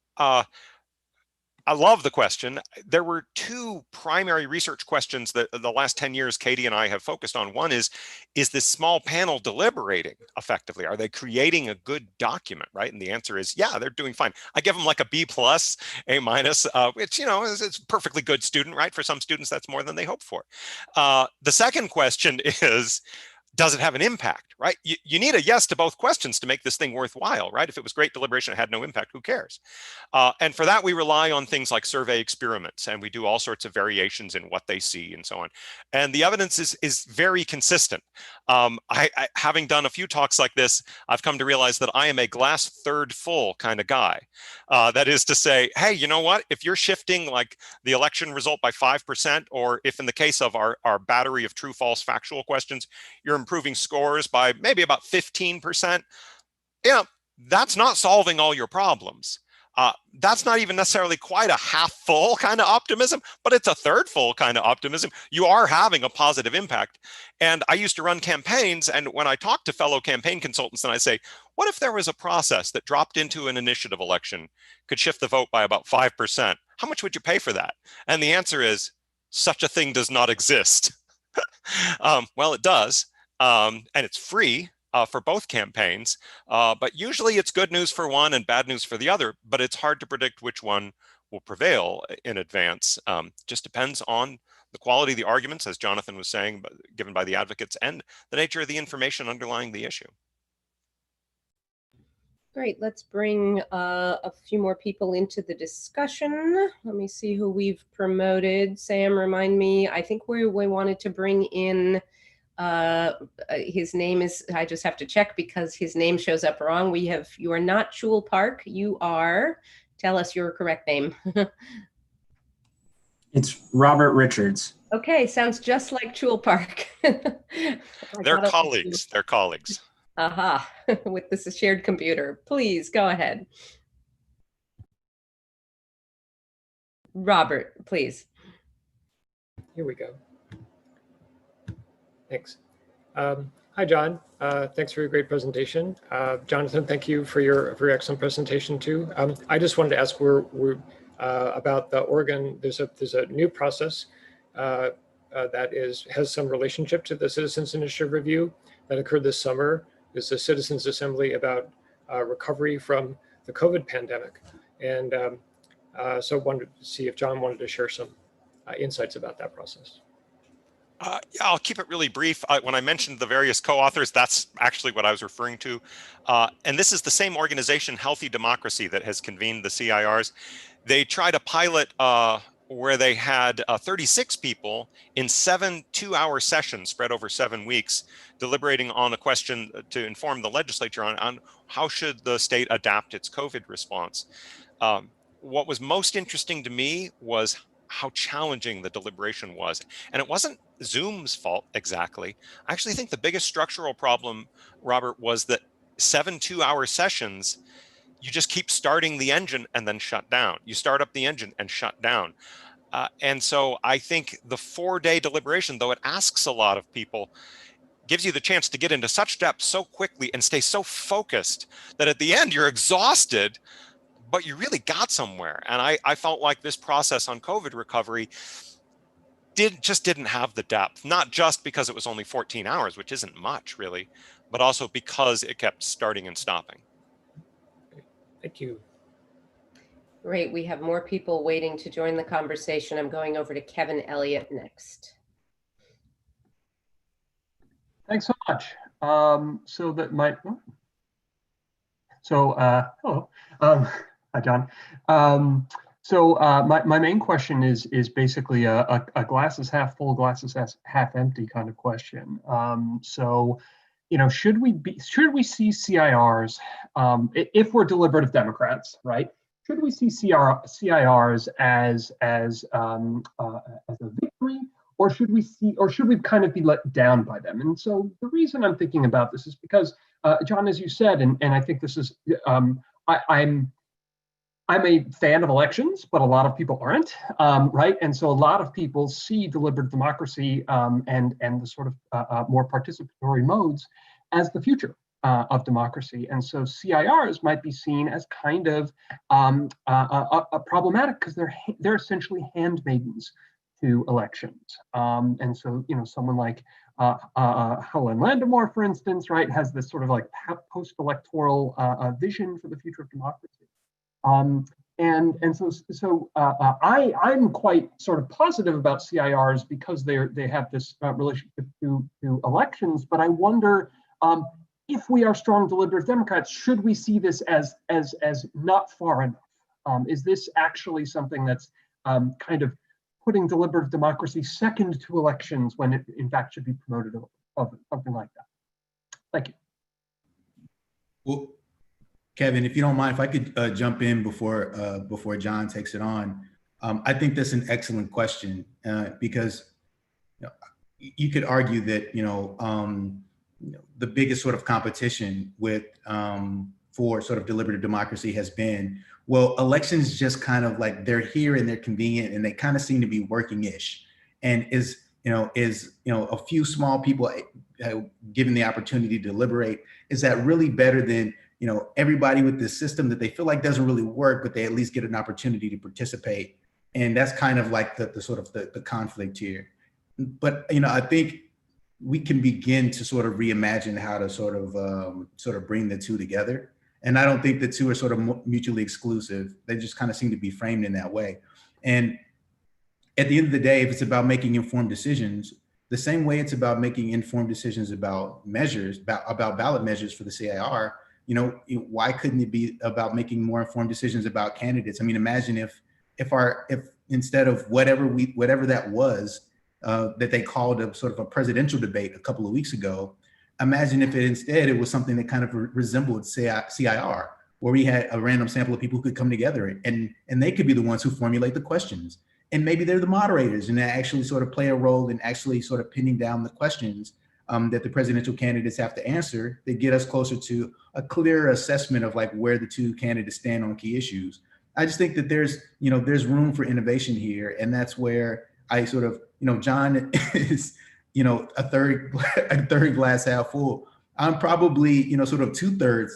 I love the question. There were two primary research questions that the last 10 years Katie and I have focused on. One is this small panel deliberating effectively? Are they creating a good document, right? And the answer is, yeah, they're doing fine. I give them like a B+, A-, which, is a perfectly good student, right? For some students, that's more than they hope for. The second question is, does it have an impact, right? You need a yes to both questions to make this thing worthwhile, right? If it was great deliberation, it had no impact, who cares? And for that, we rely on things like survey experiments, and we do all sorts of variations in what they see and so on. And the evidence is very consistent. Having done a few talks like this, I've come to realize that I am a glass third full kind of guy. That is to say, hey, you know what? If you're shifting like the election result by 5%, or if in the case of our battery of true, false, factual questions, you're improving scores by maybe about 15%, that's not solving all your problems. That's not even necessarily quite a half full kind of optimism, but it's a third full kind of optimism. You are having a positive impact. And I used to run campaigns, and when I talk to fellow campaign consultants, and I say, what if there was a process that dropped into an initiative election, could shift the vote by about 5%? How much would you pay for that? And the answer is, such a thing does not exist. Well, it does. And it's free for both campaigns, but usually it's good news for one and bad news for the other, but it's hard to predict which one will prevail in advance. Just depends on the quality of the arguments, as Jonathan was saying, given by the advocates, and the nature of the information underlying the issue. Great. Let's bring a few more people into the discussion. Let me see who we've promoted. Sam, remind me. I think we wanted to bring in his name is, I just have to check because his name shows up wrong. You are not Chul Park. You are, tell us your correct name. It's Robert Richards. Okay, sounds just like Chul Park. They're colleagues. They're colleagues. Aha, with this shared computer. Please go ahead. Robert, please. Here we go. Thanks. Hi, John. Thanks for your great presentation. Jonathan, thank you for your excellent presentation too. I just wanted to ask about the Oregon. There's a new process that has some relationship to the Citizens Initiative Review that occurred this summer. It's the Citizens Assembly about recovery from the COVID pandemic. And so I wanted to see if John wanted to share some insights about that process. Yeah, I'll keep it really brief. When I mentioned the various co-authors, that's actually what I was referring to. And this is the same organization, Healthy Democracy, that has convened the CIRs. They tried a pilot where they had 36 people in 7 two-hour sessions spread over 7 weeks, deliberating on a question to inform the legislature on how should the state adapt its COVID response. What was most interesting to me was how challenging the deliberation was. And it wasn't Zoom's fault exactly. I actually think the biggest structural problem, Robert, was that 7 two-hour sessions, you just keep starting the engine and then shut down. You start up the engine and shut down. And so I think the 4-day deliberation, though it asks a lot of people, gives you the chance to get into such depth so quickly and stay so focused that at the end you're exhausted, but you really got somewhere. And I felt like this process on COVID recovery just didn't have the depth, not just because it was only 14 hours, which isn't much really, but also because it kept starting and stopping. Thank you. Great, we have more people waiting to join the conversation. I'm going over to Kevin Elliott next. Thanks so much. Hello. Hi, John. My main question is basically a glass is half full, glass is half empty kind of question. Should we see CIRs if we're deliberative Democrats, right? Should we see CIRs as a victory, or should we kind of be let down by them? And so the reason I'm thinking about this is because, John, as you said, and I think this is I'm a fan of elections, but a lot of people aren't, right? And so a lot of people see deliberative democracy and the sort of more participatory modes as the future of democracy. And so CIRs might be seen as kind of problematic because they're essentially handmaidens to elections. And so, someone like Helen Landemore, for instance, right, has this sort of like post-electoral vision for the future of democracy. I'm quite sort of positive about CIRs because they have this relationship to elections. But I wonder if we are strong deliberative Democrats, should we see this as not far enough? Is this actually something that's kind of putting deliberative democracy second to elections when it in fact should be promoted above it, something like that? Thank you. Well, Kevin, if you don't mind, if I could jump in before John takes it on. I think that's an excellent question because you could argue that the biggest sort of competition for sort of deliberative democracy has been, well, elections just kind of like they're here and they're convenient and they kind of seem to be working-ish, and is a few small people given the opportunity to deliberate, is that really better than everybody with this system that they feel like doesn't really work, but they at least get an opportunity to participate? And that's kind of like the sort of the conflict here. But I think we can begin to sort of reimagine how to sort of bring the two together. And I don't think the two are sort of mutually exclusive. They just kind of seem to be framed in that way. And at the end of the day, if it's about making informed decisions, the same way it's about making informed decisions about measures, about ballot measures for the CIR, why couldn't it be about making more informed decisions about candidates? I mean, imagine if instead of whatever that was that they called a sort of a presidential debate a couple of weeks ago, imagine if instead it was something that kind of resembled CIR, where we had a random sample of people who could come together and they could be the ones who formulate the questions. and maybe they're the moderators and they actually sort of play a role in actually sort of pinning down the questions that the presidential candidates have to answer that get us closer to a clear assessment of like where the two candidates stand on key issues. I just think that there's room for innovation here. And that's where I sort of, John is, a third glass half full. I'm probably, sort of 2/3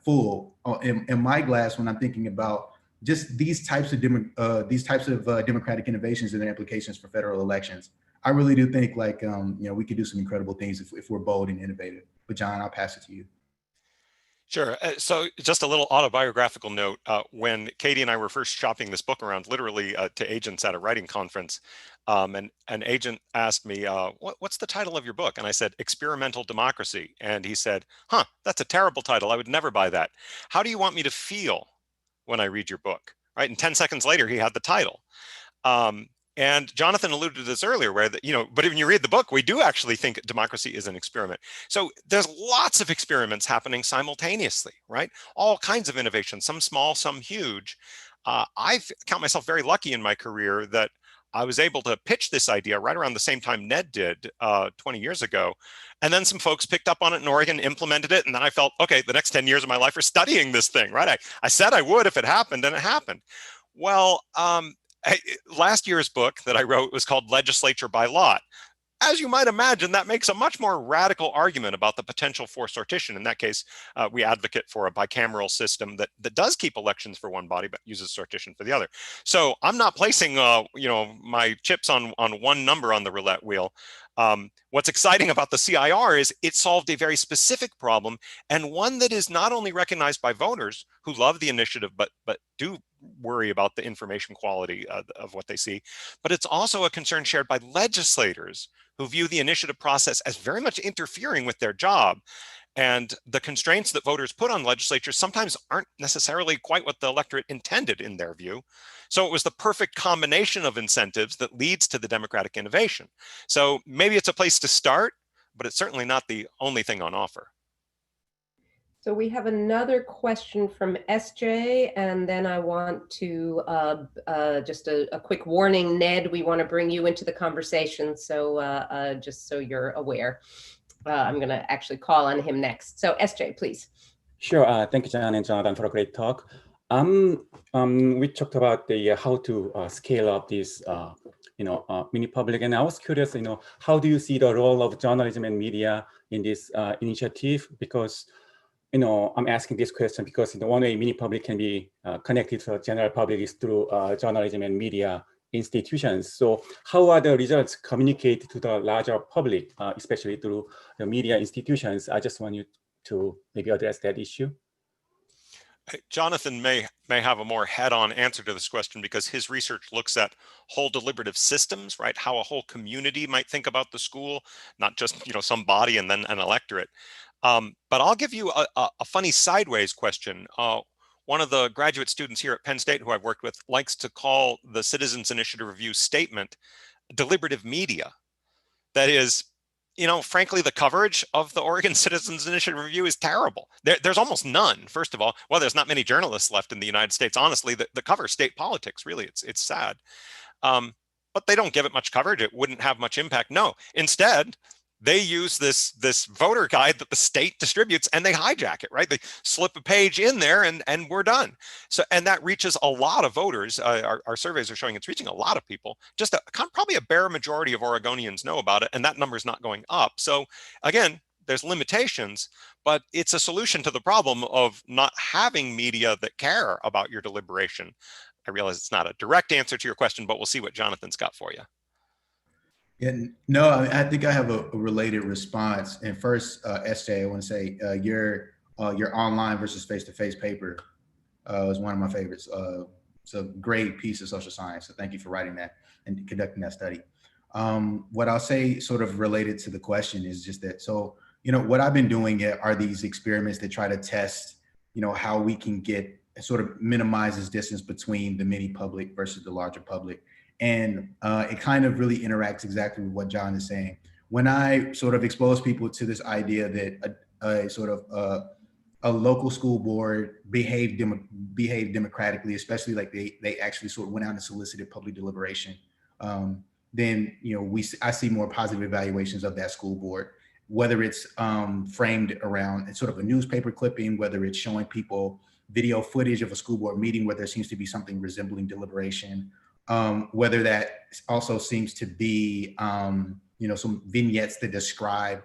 full in my glass when I'm thinking about just these types of democratic innovations and their implications for federal elections. I really do think like, we could do some incredible things if we're bold and innovative. But John, I'll pass it to you. Sure. So just a little autobiographical note. When Katie and I were first shopping this book around, literally to agents at a writing conference, and an agent asked me, what's the title of your book? And I said, Experimental Democracy. And he said, huh, that's a terrible title. I would never buy that. How do you want me to feel when I read your book? Right. And 10 seconds later, he had the title. And Jonathan alluded to this earlier, where but when you read the book, we do actually think democracy is an experiment. So there's lots of experiments happening simultaneously, right? All kinds of innovations, some small, some huge. I count myself very lucky in my career that I was able to pitch this idea right around the same time Ned did 20 years ago. And then some folks picked up on it in Oregon, implemented it. And then I felt, okay, the next 10 years of my life are studying this thing, right? I said I would if it happened, and it happened. Well, last year's book that I wrote was called Legislature by Lot. As you might imagine, that makes a much more radical argument about the potential for sortition. In that case, we advocate for a bicameral system that does keep elections for one body, but uses sortition for the other. So I'm not placing, my chips on one number on the roulette wheel. What's exciting about the CIR is it solved a very specific problem, and one that is not only recognized by voters who love the initiative, but do worry about the information quality of what they see, but it's also a concern shared by legislators who view the initiative process as very much interfering with their job. And the constraints that voters put on legislatures sometimes aren't necessarily quite what the electorate intended in their view. So it was the perfect combination of incentives that leads to the democratic innovation. So maybe it's a place to start, but it's certainly not the only thing on offer. So we have another question from SJ, and then I want to just a quick warning, Ned, we want to bring you into the conversation. So just so you're aware, I'm going to actually call on him next. So SJ, please. Sure. Thank you, John and Jonathan, for a great talk. We talked about the how to scale up this, mini public, and I was curious, how do you see the role of journalism and media in this initiative? Because I'm asking this question because one way mini public can be connected to the general public is through journalism and media institutions. So how are the results communicated to the larger public, especially through the media institutions? I just want you to maybe address that issue. Jonathan may have a more head-on answer to this question because his research looks at whole deliberative systems, right? How a whole community might think about the school, not just some body and then an electorate. But I'll give you a funny sideways question. One of the graduate students here at Penn State who I've worked with likes to call the Citizens Initiative Review statement deliberative media. That is, frankly, the coverage of the Oregon Citizens Initiative Review is terrible. There's almost none, first of all. Well, there's not many journalists left in the United States. Honestly, that cover state politics, really, it's sad. But they don't give it much coverage. It wouldn't have much impact. No, instead, they use this voter guide that the state distributes and they hijack it, right? They slip a page in there and we're done. So, and that reaches a lot of voters. Our surveys are showing it's reaching a lot of people. Just probably a bare majority of Oregonians know about it, and that number is not going up. So again, there's limitations, but it's a solution to the problem of not having media that care about your deliberation. I realize it's not a direct answer to your question, but we'll see what Jonathan's got for you. Yeah, no, I think I have a related response. And first, SJ, I want to say your online versus face-to-face paper was one of my favorites. It's a great piece of social science. So thank you for writing that and conducting that study. What I'll say sort of related to the question is just that, so, what I've been doing are these experiments that try to test, how we can get sort of minimizes distance between the mini public versus the larger public. And it kind of really interacts exactly with what John is saying. When I sort of expose people to this idea that a a local school board behaved democratically, especially like they actually sort of went out and solicited public deliberation, then I see more positive evaluations of that school board, whether it's framed around sort of a newspaper clipping, whether it's showing people video footage of a school board meeting where there seems to be something resembling deliberation, whether that also seems to be some vignettes that describe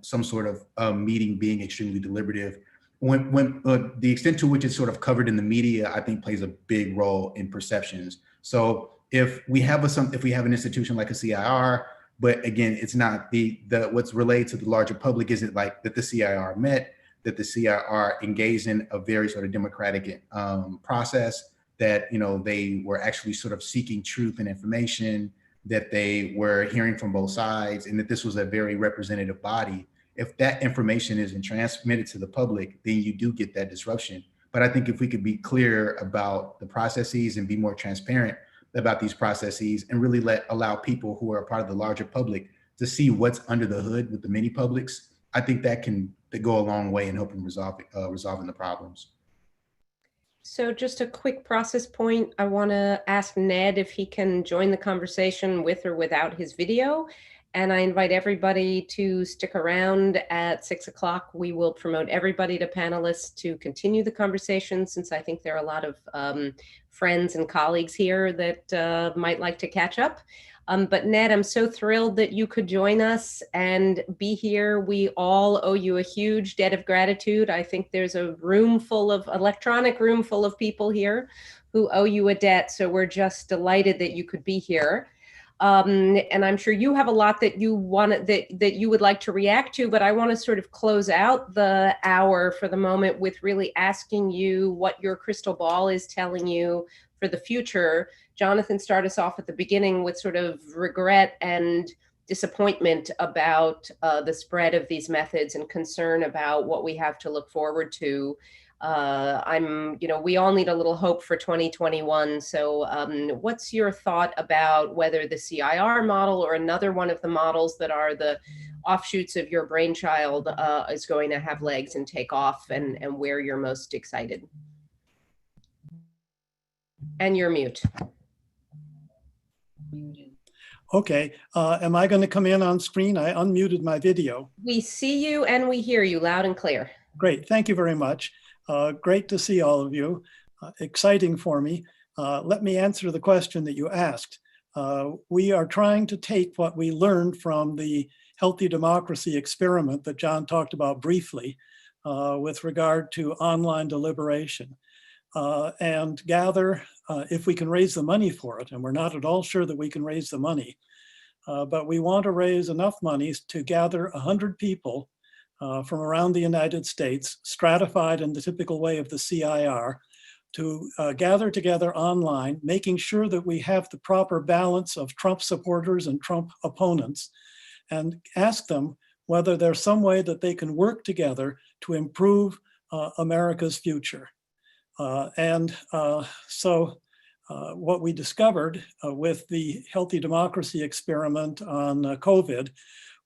some sort of meeting being extremely deliberative. When the extent to which it's sort of covered in the media, I think plays a big role in perceptions. So if we have an institution like a CIR, but again, it's not what's relayed to the larger public isn't like that the CIR met, that the CIR engaged in a very sort of democratic process, that they were actually sort of seeking truth and information, that they were hearing from both sides, and that this was a very representative body. If that information isn't transmitted to the public, then you do get that disruption. But I think if we could be clear about the processes and be more transparent about these processes and really allow people who are a part of the larger public to see what's under the hood with the mini publics, I think that can go a long way in helping resolving the problems. So just a quick process point. I want to ask Ned if he can join the conversation with or without his video. And I invite everybody to stick around at 6 o'clock. We will promote everybody to panelists to continue the conversation, since I think there are a lot of friends and colleagues here that might like to catch up. But Ned, I'm so thrilled that you could join us and be here. We all owe you a huge debt of gratitude. I think there's a electronic room full of people here who owe you a debt. So we're just delighted that you could be here. And I'm sure you have a lot that you would like to react to, but I want to sort of close out the hour for the moment with really asking you what your crystal ball is telling you for the future. Jonathan, start us off at the beginning with sort of regret and disappointment about the spread of these methods and concern about what we have to look forward to. We all need a little hope for 2021. So what's your thought about whether the CIR model or another one of the models that are the offshoots of your brainchild is going to have legs and take off, and where you're most excited? And you're mute. Okay, am I going to come in on screen? I unmuted my video. We see you and we hear you loud and clear. Great, thank you very much. Great to see all of you. Exciting for me. Let me answer the question that you asked. We are trying to take what we learned from the healthy democracy experiment that John talked about briefly with regard to online deliberation and gather, if we can raise the money for it, and we're not at all sure that we can raise the money, but we want to raise enough money to gather 100 people from around the United States, stratified in the typical way of the CIR, to gather together online, making sure that we have the proper balance of Trump supporters and Trump opponents, and ask them whether there's some way that they can work together to improve America's future. So what we discovered with the healthy democracy experiment on COVID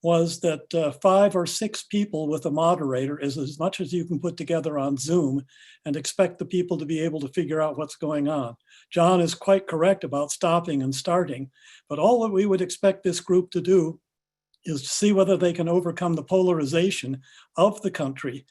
was that 5 or 6 people with a moderator is as much as you can put together on Zoom and expect the people to be able to figure out what's going on. John is quite correct about stopping and starting, but all that we would expect this group to do is to see whether they can overcome the polarization of the country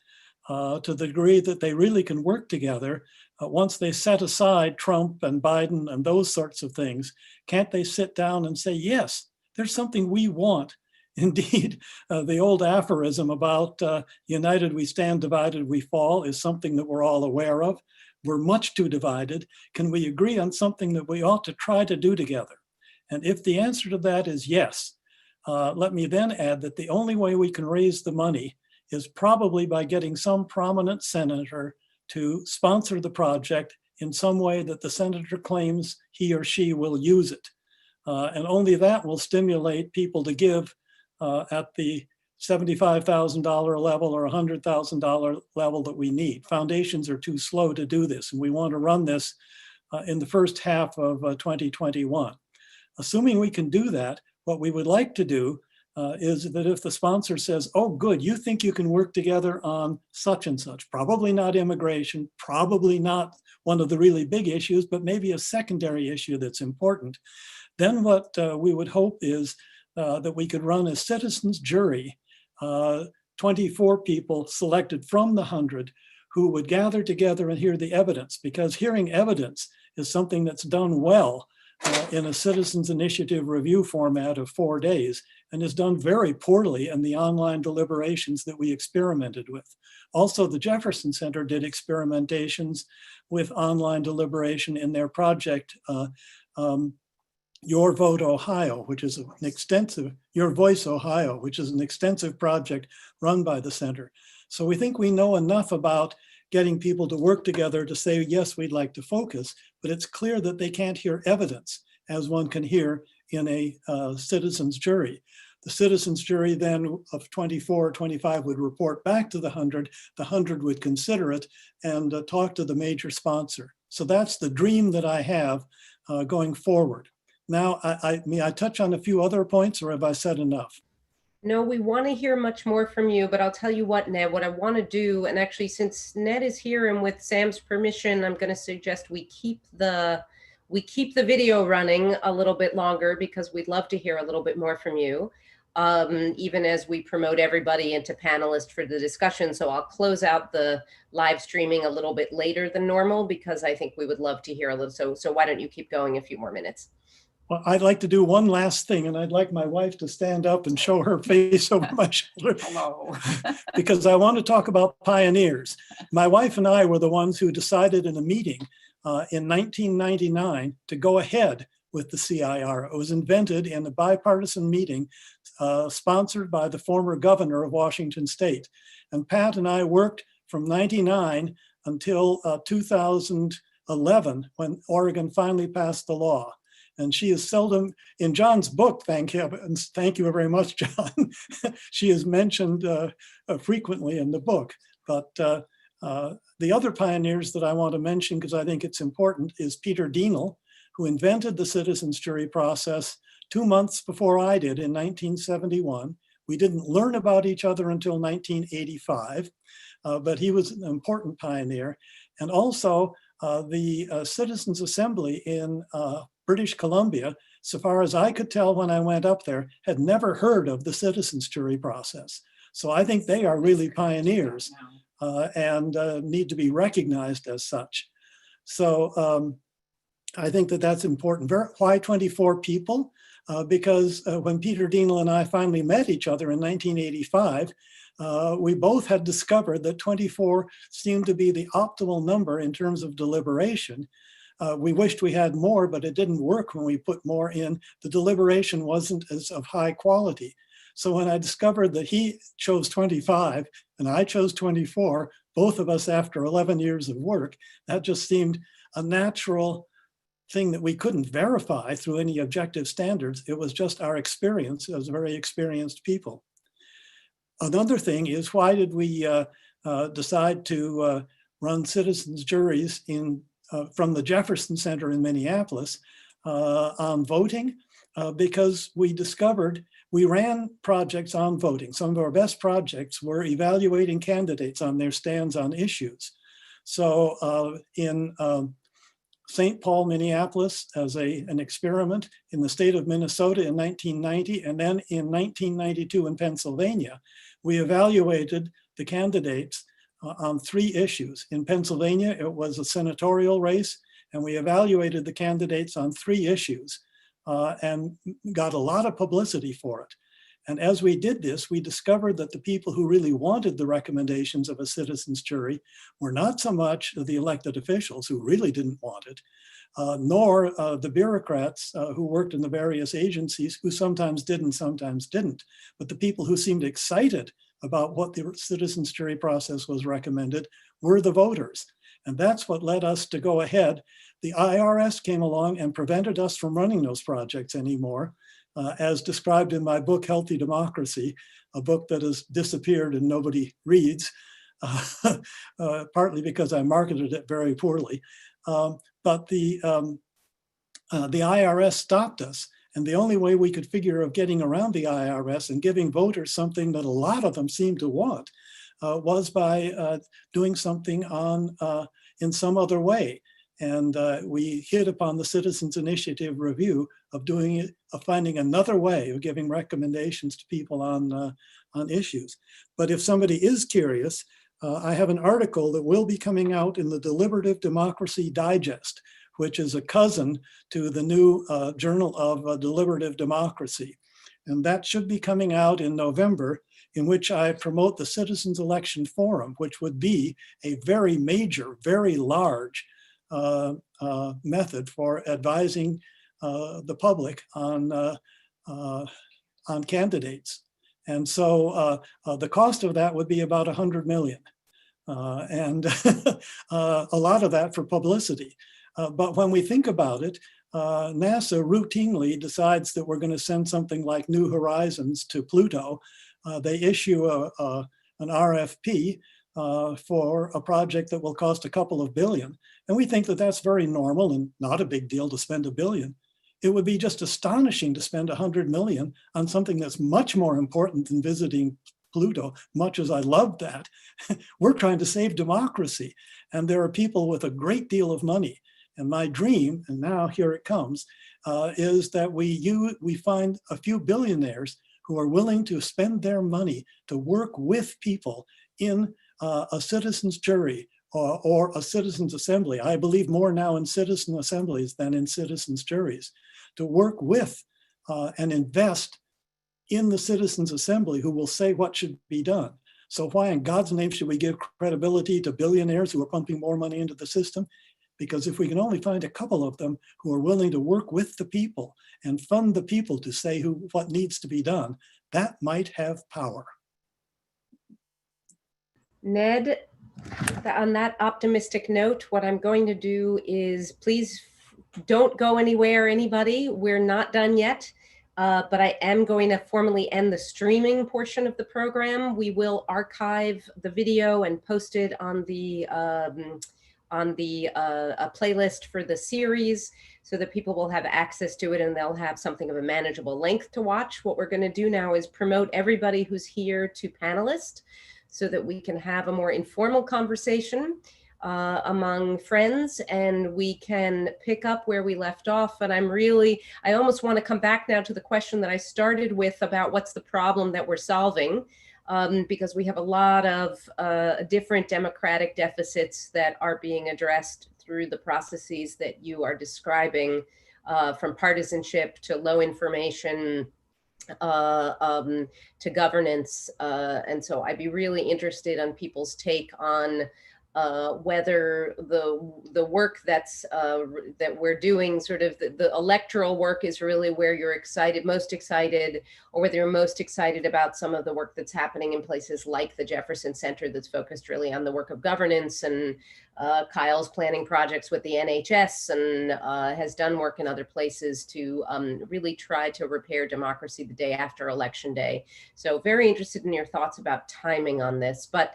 to the degree that they really can work together. Once they set aside Trump and Biden and those sorts of things, can't they sit down and say, yes, there's something we want. Indeed, the old aphorism about united we stand, divided we fall is something that we're all aware of. We're much too divided. Can we agree on something that we ought to try to do together? And if the answer to that is yes, let me then add that the only way we can raise the money is probably by getting some prominent senator to sponsor the project in some way that the senator claims he or she will use it. And only that will stimulate people to give at the $75,000 level or $100,000 level that we need. Foundations are too slow to do this, and we want to run this in the first half of 2021. Assuming we can do that, what we would like to do is that if the sponsor says, oh, good, you think you can work together on such and such, probably not immigration, probably not one of the really big issues, but maybe a secondary issue that's important, then what we would hope is that we could run a citizens jury, 24 people selected from the 100 who would gather together and hear the evidence, because hearing evidence is something that's done well in a citizens initiative review format of 4 days, and is done very poorly in the online deliberations that we experimented with. Also, the Jefferson Center did experimentations with online deliberation in their project, Your Vote Ohio, which is an extensive, Your Voice Ohio, which is an extensive project run by the center. So we think we know enough about getting people to work together to say, yes, we'd like to focus, but it's clear that they can't hear evidence as one can hear in a citizens jury. The citizens jury then of 24 or 25 would report back to the 100 would consider it and talk to the major sponsor. So that's the dream that I have going forward. Now, may I touch on a few other points, or have I said enough? No, we want to hear much more from you, but I'll tell you what, Ned, what I want to do, and actually since Ned is here and with Sam's permission, I'm going to suggest we keep the video running a little bit longer, because we'd love to hear a little bit more from you, even as we promote everybody into panelists for the discussion. So I'll close out the live streaming a little bit later than normal, because I think we would love to hear a little. So why don't you keep going a few more minutes? Well, I'd like to do one last thing, and I'd like my wife to stand up and show her face over my shoulder. Hello. Because I want to talk about pioneers. My wife and I were the ones who decided in a meeting in 1999 to go ahead with the CIR. It was invented in a bipartisan meeting sponsored by the former governor of Washington State. And Pat and I worked from 99 until 2011, when Oregon finally passed the law. And she is seldom, in John's book, thank you very much, John, she is mentioned frequently in the book. But the other pioneers that I want to mention, because I think it's important, is Peter Dienel, who invented the citizens jury process 2 months before I did in 1971. We didn't learn about each other until 1985, but he was an important pioneer. And also the Citizens Assembly in British Columbia, so far as I could tell when I went up there, had never heard of the citizens jury process. So I think they are really pioneers and need to be recognized as such. So I think that that's important. Why 24 people? Because when Peter Dienel and I finally met each other in 1985, we both had discovered that 24 seemed to be the optimal number in terms of deliberation. We wished we had more, but it didn't work when we put more in. The deliberation wasn't as of high quality. So when I discovered that he chose 25 and I chose 24, both of us after 11 years of work, that just seemed a natural thing that we couldn't verify through any objective standards. It was just our experience as very experienced people. Another thing is, why did we decide to run citizens juries from the Jefferson Center in Minneapolis on voting? Because we discovered we ran projects on voting. Some of our best projects were evaluating candidates on their stands on issues. So in St. Paul, Minneapolis, as an experiment, in the state of Minnesota in 1990, and then in 1992 in Pennsylvania, we evaluated the candidates on 3 issues. In Pennsylvania, it was a senatorial race, and we evaluated the candidates on 3 issues and got a lot of publicity for it. And as we did this, we discovered that the people who really wanted the recommendations of a citizens jury were not so much the elected officials who really didn't want it, nor the bureaucrats who worked in the various agencies who sometimes did and sometimes didn't, but the people who seemed excited about what the citizens jury process was recommended were the voters. And that's what led us to go ahead. The IRS came along and prevented us from running those projects anymore, as described in my book, Healthy Democracy, a book that has disappeared and nobody reads, partly because I marketed it very poorly. But the IRS stopped us And the only way we could figure of getting around the IRS and giving voters something that a lot of them seem to want was by doing something in some other way. And we hit upon the Citizens Initiative review of doing it, of finding another way of giving recommendations to people on issues. But if somebody is curious, I have an article that will be coming out in the Deliberative Democracy Digest, which is a cousin to the new Journal of Deliberative Democracy. And that should be coming out in November, in which I promote the Citizens Election Forum, which would be a very major, very large method for advising the public on candidates. And so the cost of that would be about 100 million. And a lot of that for publicity. But when we think about it, NASA routinely decides that we're going to send something like New Horizons to Pluto. They issue an RFP for a project that will cost a couple of billion. And we think that that's very normal and not a big deal to spend $1 billion. It would be just astonishing to spend 100 million on something that's much more important than visiting Pluto, much as I love that. We're trying to save democracy. And there are people with a great deal of money. And my dream, and now here it comes, is that we find a few billionaires who are willing to spend their money to work with people in a citizens jury or a citizens assembly. I believe more now in citizen assemblies than in citizens juries, to work with and invest in the citizens assembly who will say what should be done. So why in God's name should we give credibility to billionaires who are pumping more money into the system? Because if we can only find a couple of them who are willing to work with the people and fund the people to say what needs to be done, that might have power. Ned, on that optimistic note, what I'm going to do is please don't go anywhere, anybody. We're not done yet, but I am going to formally end the streaming portion of the program. We will archive the video and post it on the playlist for the series so that people will have access to it and they'll have something of a manageable length to watch. What we're going to do now is promote everybody who's here to panelist so that we can have a more informal conversation among friends and we can pick up where we left off. And I almost want to come back now to the question that I started with about what's the problem that we're solving. Because we have a lot of different democratic deficits that are being addressed through the processes that you are describing, from partisanship to low information to governance. And so I'd be really interested on people's take on whether the work that we're doing, sort of the electoral work, is really where you're most excited, or whether you're most excited about some of the work that's happening in places like the Jefferson Center that's focused really on the work of governance, and Kyle's planning projects with the NHS and has done work in other places to really try to repair democracy the day after Election Day. So very interested in your thoughts about timing on this. But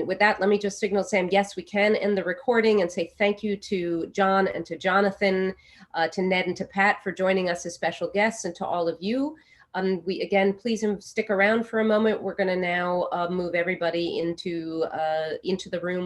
with that, let me just signal, Sam, yes, we can end the recording and say thank you to John and to Jonathan, to Ned and to Pat for joining us as special guests, and to all of you. Again, please stick around for a moment. We're going to now move everybody into the room